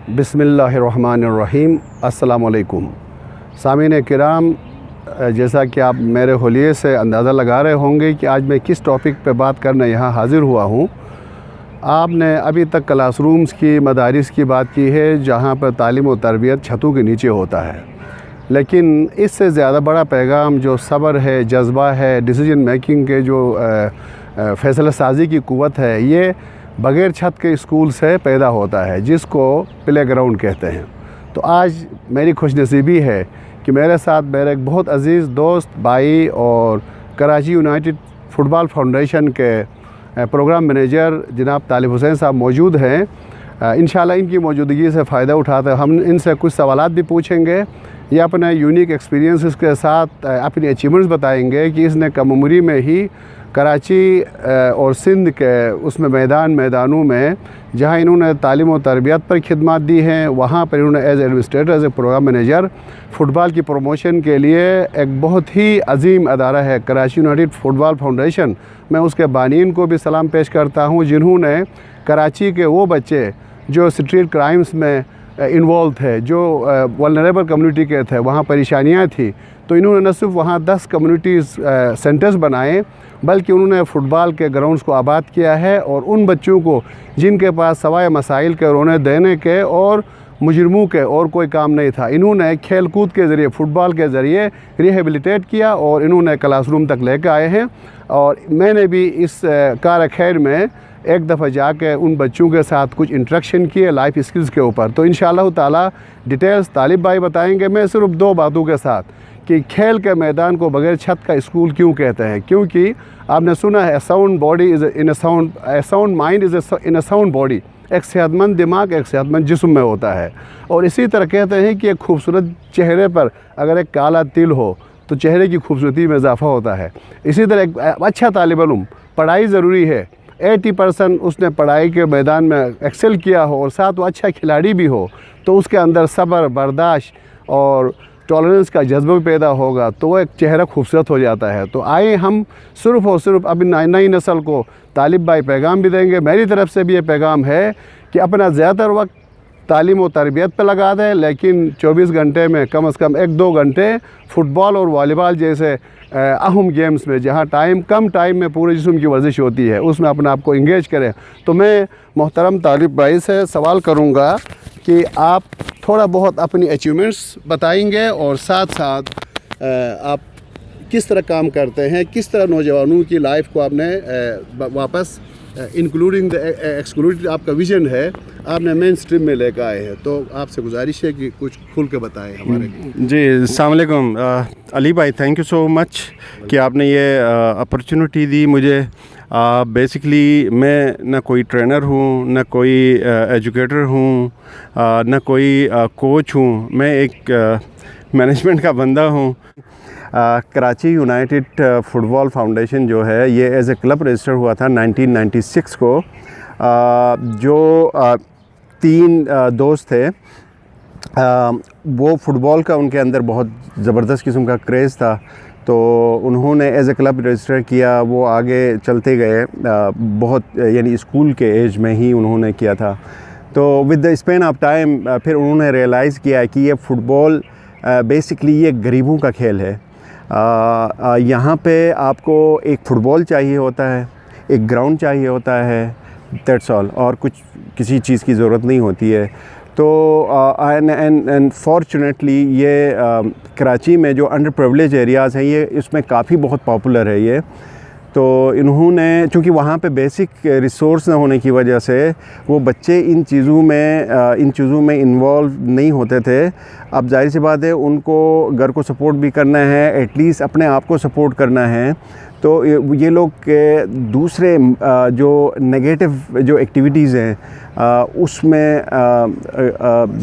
बिस्मिल्लाहिर्रहमानिर्रहीम। अस्सलाम वालेकुम सामीन किराम, जैसा कि आप मेरे हुलिये से अंदाज़ा लगा रहे होंगे कि आज मैं किस टॉपिक पे बात करने यहाँ हाज़िर हुआ हूँ। आपने अभी तक क्लासरूम्स की, मदारिस की बात की है जहाँ पर तालीम और तरबियत छतों के नीचे होता है, लेकिन इससे ज़्यादा बड़ा पैगाम जो सब्र है, जज्बा है, डिसीजन मेकिंग के जो फ़ैसला साजी की क़ुव्वत है, ये बग़ैर छत के स्कूल से पैदा होता है, जिसको प्ले ग्राउंड कहते हैं। तो आज मेरी खुशनसीबी है कि मेरे साथ मेरे एक बहुत अज़ीज़ दोस्त, भाई और कराची यूनाइटेड फ़ुटबॉल फाउंडेशन के प्रोग्राम मैनेजर जनाब तालिब हुसैन साहब मौजूद हैं। इंशाल्लाह इनकी मौजूदगी से फ़ायदा उठाते हम इनसे कुछ सवालात भी पूछेंगे। ये अपने यूनिक एक्सपीरियंसेस के साथ अपनी अचीवमेंट्स बताएंगे कि इसने कम उम्री में ही कराची और सिंध के उसमें मैदानों में जहाँ इन्होंने तालीम और तरबियत पर खिदमत दी हैं, वहाँ पर इन्होंने as administrator, as a programme manager football की प्रमोशन के लिए एक बहुत ही अजीम अदारा है कराची यूनाइटेड फ़ुटबॉल फाउंडेशन। मैं उसके बानीन को भी सलाम पेश करता हूँ, जिन्होंने कराची के वो बच्चे जो स्ट्रीट क्राइम्स में इन्वॉल्व थे, जो वल्नरेबल कम्युनिटी के थे, वहाँ परेशानियाँ थी, तो इन्होंने न सिर्फ वहाँ 10 कम्युनिटीज़ सेंटर्स बनाए, बल्कि उन्होंने फ़ुटबॉल के ग्राउंड्स को आबाद किया है और उन बच्चों को जिनके पास सवाए मसाइल के रोने देने के और मुजरिमों के और कोई काम नहीं था, इन्होंने खेल कूद के ज़रिए, फ़ुटबॉल के ज़रिए रिहेबिलिटेट किया और इन्होंने क्लासरूम तक लेकर आए हैं। और मैंने भी इस कार खैर में एक दफ़ा जाके उन बच्चों के साथ कुछ इंटरेक्शन किए लाइफ स्किल्स के ऊपर। तो इंशाअल्लाह ताला डिटेल्स तालिब भाई बताएंगे। मैं सिर्फ 2 बातों के साथ कि खेल के मैदान को बगैर छत का स्कूल क्यों कहते हैं, क्योंकि आपने सुना है sound body is in a sound mind is in a sound body. एक सेहतमंद दिमाग एक सेहतमंद जिस्म में होता है। और इसी तरह कहते हैं कि एक खूबसूरत चेहरे पर अगर एक काला तिल हो तो चेहरे की खूबसूरती में इजाफ़ा होता है। इसी तरह एक अच्छा तालिब इल्म, पढ़ाई ज़रूरी है। 80% उसने पढ़ाई के मैदान में एक्सेल किया हो और साथ वो अच्छा खिलाड़ी भी हो, तो उसके अंदर सब्र, बर्दाश्त और टॉलरेंस का जज्बा भी पैदा होगा, तो वो एक चेहरा खूबसूरत हो जाता है। तो आए हम सिर्फ़ और सिर्फ अभी नई नस्ल को तालिब भाई पैगाम भी देंगे। मेरी तरफ़ से भी ये पैगाम है कि अपना ज़्यादातर वक्त तालीम और तरबियत पे लगा दें, लेकिन 24 घंटे में कम से कम 1-2 घंटे फ़ुटबॉल और वॉलीबॉल जैसे अहम गेम्स में, जहाँ कम टाइम में पूरे जिस्म की वर्जिश होती है, उसमें अपने आप को इंगेज करें। तो मैं मोहतरम तालिब भाई से सवाल करूँगा कि आप थोड़ा बहुत अपनी अचीवमेंट्स बताएंगे और साथ साथ आप किस तरह काम करते हैं, किस तरह नौजवानों की लाइफ को आपने वापस इंक्लूडिंग द एक्सक्लूडेड आपका विज़न है, आपने मेन स्ट्रीम में लेकर आए हैं। तो आपसे गुजारिश है कि कुछ खुल के बताएं हमारे को। जी, अस्सलाम वालेकुम अली भाई, थैंक यू सो मच कि आपने ये अपॉर्चुनिटी दी मुझे। बेसिकली मैं न कोई ट्रेनर हूँ, न कोई एजुकेटर हूँ, न कोई कोच हूँ। मैं एक मैनेजमेंट का बंदा हूँ। कराची यूनाइटेड फ़ुटबॉल फाउंडेशन जो है, ये एज ए क्लब रजिस्टर हुआ था 1996 को। जो 3 दोस्त थे, वो फ़ुटबॉल का उनके अंदर बहुत ज़बरदस्त किस्म का क्रेज़ था, तो उन्होंने एज ए क्लब रजिस्टर किया। वो आगे चलते गए, बहुत यानी स्कूल के एज में ही उन्होंने किया था। तो with the span of time फिर उन्होंने रियलाइज़ किया कि ये फ़ुटबॉल बेसिकली ये गरीबों का खेल है। यहाँ पे आपको एक फ़ुटबॉल चाहिए होता है, एक ग्राउंड चाहिए होता है, दैट्स ऑल, और कुछ किसी चीज़ की ज़रूरत नहीं होती है। तो एंड फॉर्चुनेटली ये कराची में जो अंडर प्रिविलेज एरियाज़ हैं, ये इसमें काफ़ी बहुत पॉपुलर है ये। तो इन्होंने, चूँकि वहाँ पे बेसिक रिसोर्स न होने की वजह से वो बच्चे इन चीज़ों में इन्वॉल्व नहीं होते थे। अब जाहिर सी बात है, उनको घर को सपोर्ट भी करना है, एटलीस्ट अपने आप को सपोर्ट करना है। तो ये लोग के दूसरे जो नेगेटिव जो एक्टिविटीज़ हैं उसमें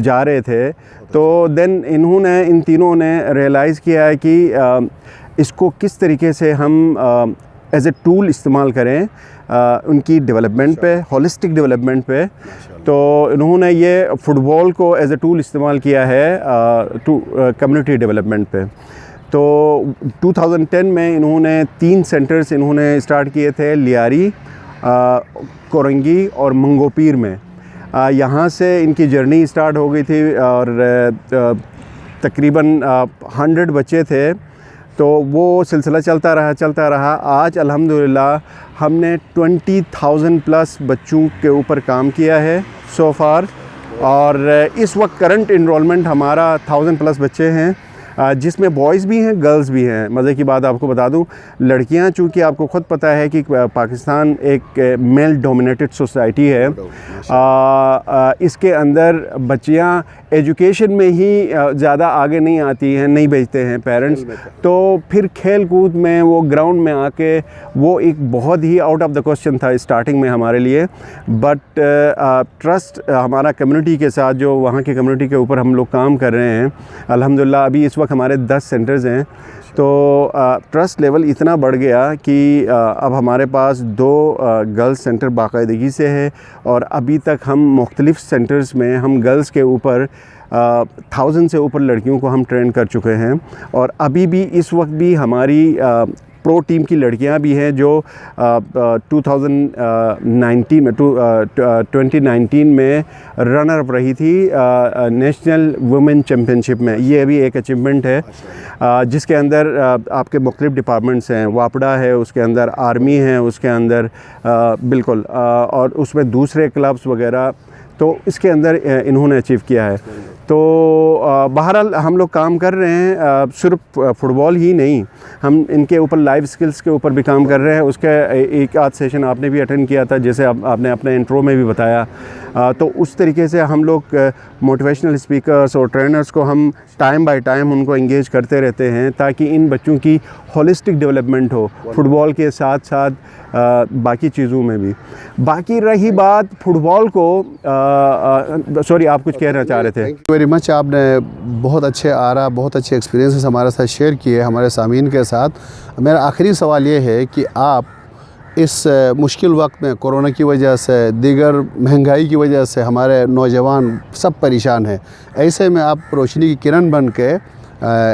जा रहे थे। तो देन इन तीनों ने रियलाइज़ किया है कि इसको किस तरीके से हम एज ए टूल इस्तेमाल करें उनकी डेवलपमेंट पे, होलिस्टिक डेवलपमेंट पे। तो इन्होंने ये फ़ुटबॉल को एज ए टूल इस्तेमाल किया है कम्युनिटी डेवलपमेंट पे। तो 2010 में इन्होंने 3 सेंटर्स इन्होंने स्टार्ट किए थे, लियारी, कोरंगी और मंगोपीर में। यहाँ से इनकी जर्नी स्टार्ट हो गई थी और तकरीबन 100 बच्चे थे, तो वो सिलसिला चलता रहा। आज अल्हम्दुलिल्लाह हमने 20,000 प्लस बच्चों के ऊपर काम किया है सो फार, और इस वक्त करंट इनरोलमेंट हमारा 1000 प्लस बच्चे हैं, जिसमें बॉयज़ भी हैं, गर्ल्स भी हैं। मज़े की बात आपको बता दूं, लड़कियां, चूँकि आपको ख़ुद पता है कि पाकिस्तान एक मेल डोमिनेटेड सोसाइटी है, इसके अंदर बच्चियां एजुकेशन में ही ज़्यादा आगे नहीं आती हैं, नहीं भेजते हैं पेरेंट्स, तो फिर खेल कूद में वो ग्राउंड में आके वो एक बहुत ही आउट ऑफ द क्वेश्चन था स्टार्टिंग में हमारे लिए। बट ट्रस्ट हमारा कम्युनिटी के साथ, जो वहाँ की कम्युनिटी के ऊपर हम लोग काम कर रहे हैं, अल्हम्दुलिल्लाह अभी इस वक्त हमारे 10 सेंटर्स हैं, तो ट्रस्ट लेवल इतना बढ़ गया कि अब हमारे पास 2 गर्ल्स सेंटर बाकायदगी से है, और अभी तक हम मुख्तलिफ़ सेंटर्स में हम गर्ल्स के ऊपर 1000 से ऊपर लड़कियों को हम ट्रेन कर चुके हैं। और अभी भी इस वक्त भी हमारी प्रो टीम की लड़कियां भी हैं जो 2019 में रनर अप रही थी नेशनल वुमेन चैम्पियनशिप में। ये अभी एक अचीवमेंट है जिसके अंदर आपके मुख्तलिफ डिपार्टमेंट्स हैं, वापडा है, उसके अंदर आर्मी है, उसके अंदर बिल्कुल, और उसमें दूसरे क्लब्स वगैरह, तो इसके अंदर इन्होंने अचीव किया है। तो बहरहाल हम लोग काम कर रहे हैं, सिर्फ फ़ुटबॉल ही नहीं, हम इनके ऊपर लाइफ स्किल्स के ऊपर भी काम कर रहे हैं। उसके एक आध सेशन आपने भी अटेंड किया था, जैसे आपने अपने इंट्रो में भी बताया। तो उस तरीके से हम लोग मोटिवेशनल स्पीकर्स और ट्रेनर्स को हम टाइम बाय टाइम उनको एंगेज करते रहते हैं, ताकि इन बच्चों की होलिस्टिक डेवलपमेंट हो, फुटबॉल के साथ साथ बाकी चीज़ों में भी। बाकी रही बात फुटबॉल को, सॉरी आप कुछ कहना चाह रहे थे। Thank you very much. आपने बहुत अच्छे एक्सपीरियंसेस हमारे साथ शेयर किए, हमारे सामीन के साथ। मेरा आखिरी सवाल ये है कि आप इस मुश्किल वक्त में, कोरोना की वजह से, दीगर महंगाई की वजह से हमारे नौजवान सब परेशान हैं, ऐसे में आप रोशनी की किरण बन के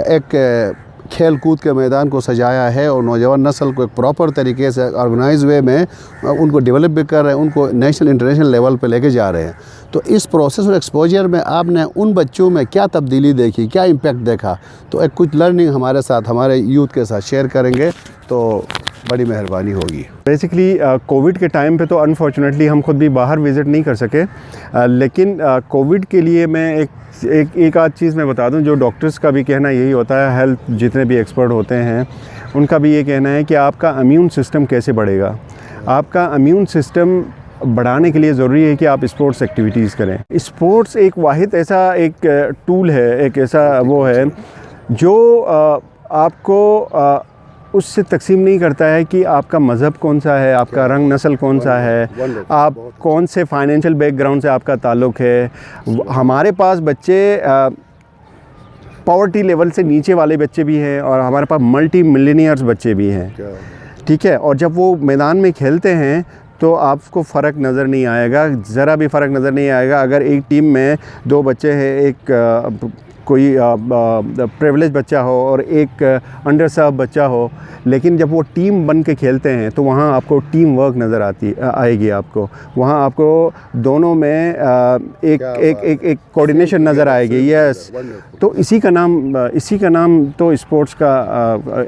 एक खेल कूद के मैदान को सजाया है और नौजवान नस्ल को एक प्रॉपर तरीके से ऑर्गेनाइज वे में उनको डेवलप भी कर रहे हैं, उनको नेशनल इंटरनेशनल लेवल पे लेके जा रहे हैं। तो इस प्रोसेस और एक्सपोजर में आपने उन बच्चों में क्या तब्दीली देखी, क्या इम्पैक्ट देखा? तो एक कुछ लर्निंग हमारे साथ, हमारे यूथ के साथ शेयर करेंगे तो बड़ी मेहरबानी होगी। बेसिकली कोविड के टाइम पे तो अनफॉर्चुनेटली हम खुद भी बाहर विज़िट नहीं कर सके, लेकिन कोविड के लिए मैं एक आध चीज़ मैं बता दूं, जो डॉक्टर्स का भी कहना यही होता है, हेल्थ जितने भी एक्सपर्ट होते हैं उनका भी ये कहना है कि आपका इम्यून सिस्टम कैसे बढ़ेगा। आपका इम्यून सिस्टम बढ़ाने के लिए ज़रूरी है कि आप स्पोर्ट्स एक्टिविटीज़ करें। स्पोर्ट्स एक वाहिद ऐसा एक टूल है, एक ऐसा वो है जो आपको उससे तकसीम नहीं करता है कि आपका मज़हब कौन सा है, आपका रंग नस्ल कौन सा है, आप कौन से फाइनेंशियल बैकग्राउंड से आपका ताल्लुक़ है। हमारे पास बच्चे पॉवर्टी लेवल से नीचे वाले बच्चे भी हैं, और हमारे पास मल्टी मिलियनियर्स बच्चे भी हैं, ठीक है। और जब वो मैदान में खेलते हैं तो आपको फ़र्क नज़र नहीं आएगा, ज़रा भी फ़र्क नज़र नहीं आएगा। अगर एक टीम में 2 बच्चे हैं, एक कोई प्रिविलेज बच्चा हो और एक अंडर सर्व बच्चा हो, लेकिन जब वो टीम बन के खेलते हैं तो वहाँ आपको टीम वर्क नज़र आएगी। आपको वहाँ आपको दोनों में एक कोऑर्डिनेशन नज़र आएगी। यस, तो इसी का नाम तो स्पोर्ट्स का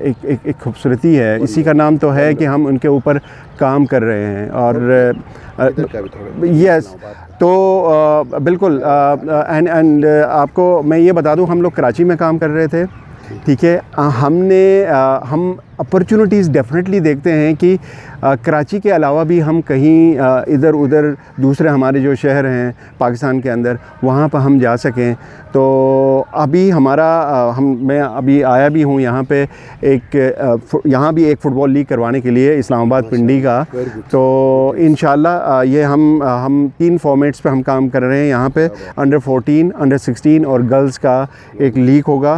एक खूबसूरती है। इसी का नाम तो है कि हम उनके ऊपर काम कर रहे हैं। और यस, तो बिल्कुल, एंड आपको मैं ये बता दूं, हम लोग कराची में काम कर रहे थे, ठीक है। हम अपॉर्चुनिटीज़ डेफिनेटली देखते हैं कि कराची के अलावा भी हम कहीं इधर उधर दूसरे हमारे जो शहर हैं पाकिस्तान के अंदर, वहाँ पर हम जा सकें। तो अभी मैं अभी आया भी हूँ यहाँ पे, यहाँ भी एक फ़ुटबॉल लीग करवाने के लिए इस्लामाबाद पिंडी का। तो इंशाल्लाह ये हम 3 फॉर्मेट्स पे हम काम कर रहे हैं यहाँ पे। अंडर 14, अंडर 16 और गर्ल्स का एक लीग होगा,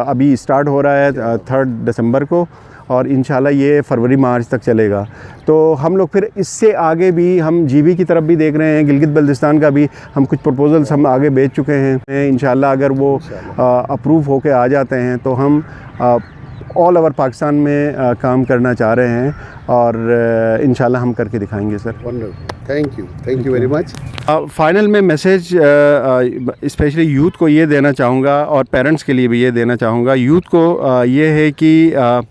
अभी स्टार्ट हो रहा है 3 दिसंबर को, और इंशाल्लाह ये फरवरी मार्च तक चलेगा। तो हम लोग फिर इससे आगे भी हम जीबी की तरफ भी देख रहे हैं, गिलगित बल्तिस्तान का भी हम कुछ प्रपोजल्स हम आगे भेज चुके हैं। इंशाल्लाह अगर वो अप्रूव होके आ जाते हैं तो हम ऑल ओवर पाकिस्तान में काम करना चाह रहे हैं, और इंशाल्लाह हम करके दिखाएंगे sir. Thank you very much. Final में मैसेज स्पेशली यूथ को ये देना चाहूँगा और पेरेंट्स के लिए भी ये देना चाहूँगा। यूथ को ये है कि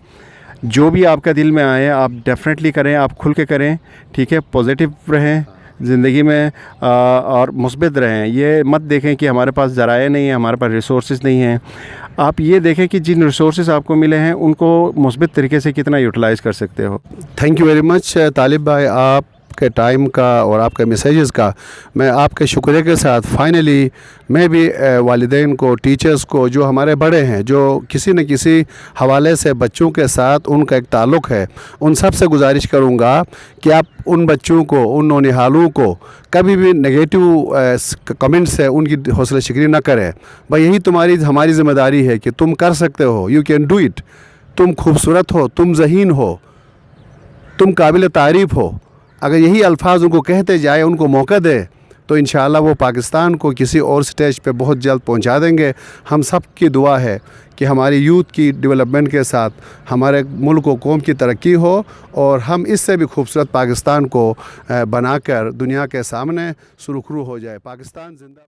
जो भी आपका दिल में आए आप डेफिनेटली करें, आप खुल के करें, ठीक है। पॉजिटिव रहें ज़िंदगी में और मुस्बित रहें। ये मत देखें कि हमारे पास ज़राए नहीं है, हमारे पास रिसोर्सेज नहीं हैं। आप ये देखें कि जिन रिसोर्सेज आपको मिले हैं उनको मुस्बित तरीके से कितना यूटिलाइज़ कर सकते हो। थैंक यू वेरी मच तालिब भाई, आपके टाइम का और आपके मैसेजेस का मैं आपके शुक्रिया के साथ फाइनली मैं भी वालिदैन को, टीचर्स को, जो हमारे बड़े हैं, जो किसी न किसी हवाले से बच्चों के साथ उनका एक ताल्लुक़ है, उन सब से गुजारिश करूँगा कि आप उन बच्चों को, उन नौनिहालों को कभी भी नेगेटिव कमेंट से उनकी हौसला शिकरी ना करें। भाई यही हमारी ज़िम्मेदारी है कि तुम कर सकते हो, यू कैन डू इट। तुम खूबसूरत हो, तुम ज़हीन हो, तुम काबिल तारीफ़ हो। अगर यही अल्फाज उनको कहते जाए, उनको मौका दे, तो इंशाअल्लाह वो पाकिस्तान को किसी और स्टेज पे बहुत जल्द पहुंचा देंगे। हम सब की दुआ है कि हमारी यूथ की डेवलपमेंट के साथ हमारे मुल्क और कौम की तरक्की हो और हम इससे भी खूबसूरत पाकिस्तान को बनाकर दुनिया के सामने सुरखरू हो जाए। पाकिस्तान जिंदा।